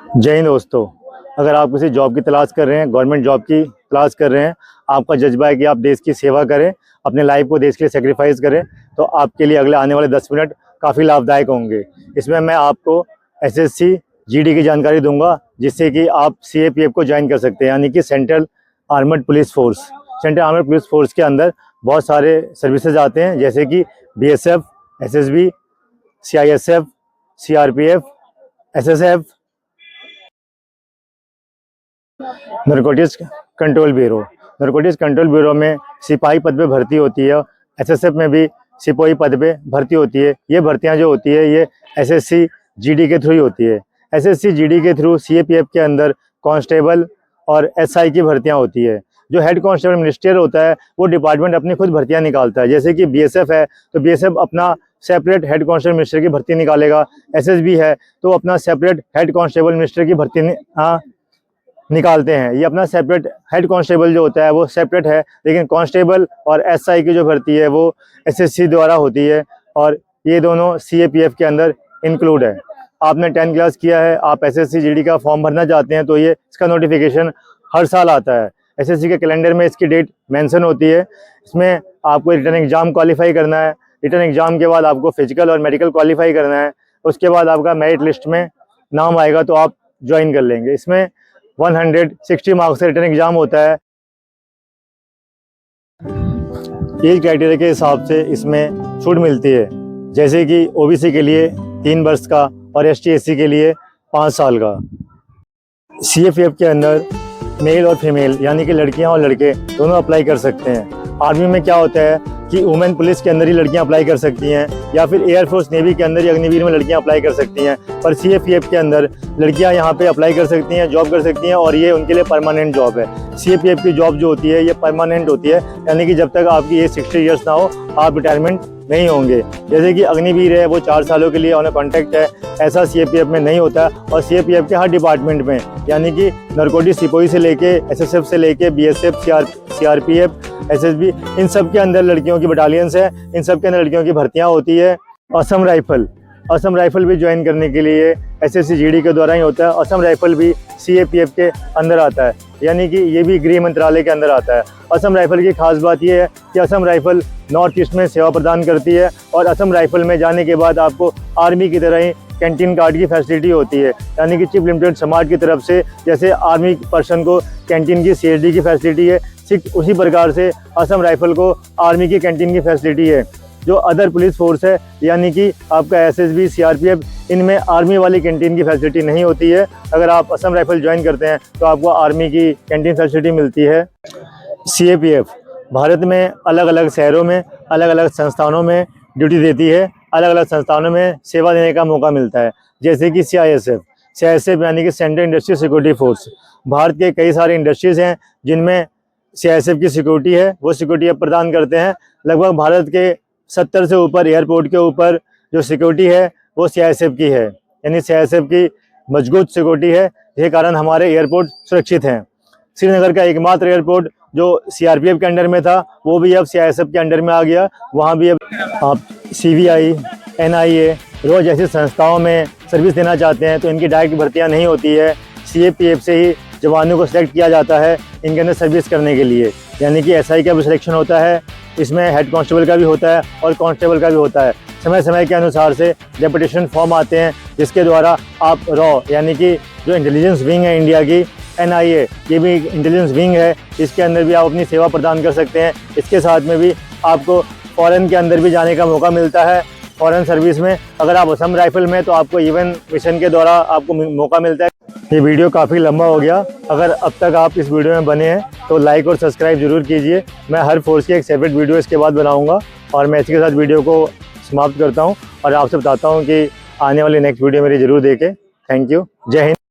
जय हिंद दोस्तों। अगर आप किसी जॉब की तलाश कर रहे हैं, गवर्नमेंट जॉब की तलाश कर रहे हैं, आपका जज्बा है कि आप देश की सेवा करें, अपने लाइफ को देश के लिए सेक्रीफाइस करें, तो आपके लिए अगले आने वाले 10 मिनट काफ़ी लाभदायक होंगे। इसमें मैं आपको एसएससी जीडी की जानकारी दूंगा, जिससे कि आप सीएपीएफ को ज्वाइन कर सकते हैं, यानी कि central armed police force. Central armed police force के अंदर बहुत सारे सर्विसेज आते हैं, जैसे कि BSF, SSB, CISF, CRPF, SSF, narcotics control bureau. Narcotics control bureau में सिपाही पद पे भर्ती होती है। एसएसएफ में भी सिपाही पद पे भर्ती होती है। ये भर्तियां जो होती है ये एसएससी जीडी के थ्रू ही होती है। एसएससी जीडी के थ्रू सीएपीएफ के अंदर कांस्टेबल और एसआई की भर्तियां होती है। जो हेड कांस्टेबल मिनिस्टर होता है वो डिपार्टमेंट अपनी खुद भर्तियां निकालता है। जैसे कि बीएसएफ है तो बीएसएफ अपना सेपरेट हेड कांस्टेबल मिनिस्टर की भर्ती निकालेगा। एसएसबी है तो अपना सेपरेट हेड कांस्टेबल मिनिस्टर की भर्ती निकालते हैं। ये अपना सेपरेट हेड कांस्टेबल जो होता है वो सेपरेट है, लेकिन कांस्टेबल और एसआई की जो भर्ती है वो एसएससी द्वारा होती है, और ये दोनों सीएपीएफ के अंदर इंक्लूड है। आपने 10th क्लास किया है, आप एसएससी जीडी का फॉर्म भरना चाहते हैं, तो ये इसका नोटिफिकेशन हर साल आता है। एसएससी के कैलेंडर में इसकी डेट मेंशन होती है। इसमें आपको रिटर्न एग्जाम क्वालिफाई करना है। रिटर्न एग्जाम के बाद आपको फिजिकल और मेडिकल क्वालिफाई करना है। उसके बाद आपका मेरिट लिस्ट में नाम आएगा तो आप ज्वाइन कर लेंगे। इसमें 160 मार्क्स से रिटर्न एग्जाम होता है। एज क्राइटेरिया के हिसाब से इसमें छूट मिलती है, जैसे कि ओबीसी के लिए 3 वर्ष का और एसटी एससी के लिए 5 साल का। सीएपीएफ के अंदर मेल और फीमेल यानी कि लड़कियां और लड़के दोनों अप्लाई कर सकते हैं। आर्मी में क्या होता है कि वुमेन पुलिस के अंदर ही लड़कियां अप्लाई कर सकती हैं, या फिर एयरफोर्स नेवी के अंदर ही अग्निवीर में लड़कियां अप्लाई कर सकती हैं। पर सीएपीएफ के अंदर लड़कियां यहां पे अप्लाई कर सकती हैं, जॉब कर सकती हैं, और ये उनके लिए परमानेंट जॉब है। सीएपीएफ की जॉब जो होती है ये परमानेंट होती है, यानी कि जब तक आपकी एज 60 ईयर्स ना हो आप रिटायरमेंट नहीं होंगे। जैसे कि अग्निवीर है वो 4 सालों के लिए ऑन कॉन्ट्रैक्ट है, ऐसा सीएपीएफ में नहीं होता। और सीएपीएफ के हर डिपार्टमेंट में, यानी कि नारकोटिक्स सिपाही से लेके एसएसएफ से लेके बीएसएफ, सीआरपीएफ, एसएसबी, इन सब के अंदर लड़कियों की बटालियंस है। इन सब के अंदर लड़कियों की भर्तियां होती है। असम राइफल भी ज्वाइन करने के लिए एसएससी जीडी के द्वारा ही होता है। असम राइफल भी सीएपीएफ के अंदर आता है, यानी कि ये भी गृह मंत्रालय के अंदर आता है। असम राइफल की खास बात यह है कि असम राइफल नॉर्थ ईस्ट में सेवा प्रदान करती है, और असम राइफल में जाने के बाद आपको आर्मी की तरह ही कैंटीन कार्ड की फैसिलिटी होती है, यानी कि चिप लिमिटेड समाज की तरफ से जैसे आर्मी पर्सन को कैंटीन की सीएसडी की फैसिलिटी है, ठीक उसी प्रकार से असम राइफल को आर्मी की कैंटीन की फैसिलिटी है। जो अदर पुलिस फोर्स है, यानी कि आपका एसएसबी, सीआरपीएफ, इनमें आर्मी वाली कैंटीन की फैसिलिटी नहीं होती है। अगर आप असम राइफल ज्वाइन करते हैं तो आपको आर्मी की कैंटीन फैसिलिटी मिलती है। सीएपीएफ भारत में अलग अलग शहरों में अलग अलग संस्थानों में ड्यूटी देती है, अलग अलग संस्थानों में सेवा देने का मौका मिलता है। जैसे कि सीआईएसएफ यानी कि central industrial security force. Bharat के कई सारे इंडस्ट्रीज़ हैं जिनमें सीआईएसएफ की सिक्योरिटी है, वो सिक्योरिटी अब प्रदान करते हैं। लगभग भारत के 70 से ऊपर एयरपोर्ट के ऊपर जो सिक्योरिटी है वो सीआईएसएफ की है, यानी सीआईएसएफ की मजबूत सिक्योरिटी है। ये कारण हमारे एयरपोर्ट सुरक्षित हैं। श्रीनगर का एकमात्र एयरपोर्ट जो सीआरपीएफ के अंडर में था वो भी अब सीआईएसएफ के अंडर में आ गया। वहाँ भी अब आप सीबीआई, एनआईए, रोज जैसी संस्थाओं में सर्विस देना चाहते हैं तो इनकी डायरेक्ट भर्तियाँ नहीं होती है। सीएपीएफ से ही जवानों को सिलेक्ट किया जाता है इनके अंदर सर्विस करने के लिए, यानी कि एसआई का भी सिलेक्शन होता है, इसमें हेड कांस्टेबल का भी होता है और कांस्टेबल का भी होता है। समय समय के अनुसार से डेपुटेशन फॉर्म आते हैं, जिसके द्वारा आप रॉ यानी कि जो इंटेलिजेंस विंग है इंडिया की, एनआईए ये भी इंटेलिजेंस विंग है, इसके अंदर भी आप अपनी सेवा प्रदान कर सकते हैं। इसके साथ में भी आपको फॉरेन के अंदर भी जाने का मौका मिलता है। फॉरेन सर्विस में अगर आप असम राइफल में तो आपको इवन मिशन के द्वारा आपको मौका मिलता है। ये वीडियो काफ़ी लंबा हो गया। अगर अब तक आप इस वीडियो में बने हैं तो लाइक और सब्सक्राइब जरूर कीजिए। मैं हर फोर्स की एक सेपरेट वीडियो इसके बाद बनाऊंगा, और मैं इसके साथ वीडियो को समाप्त करता हूं और आपसे बताता हूं कि आने वाली नेक्स्ट वीडियो मेरी जरूर देखें। Thank you. जय हिंद।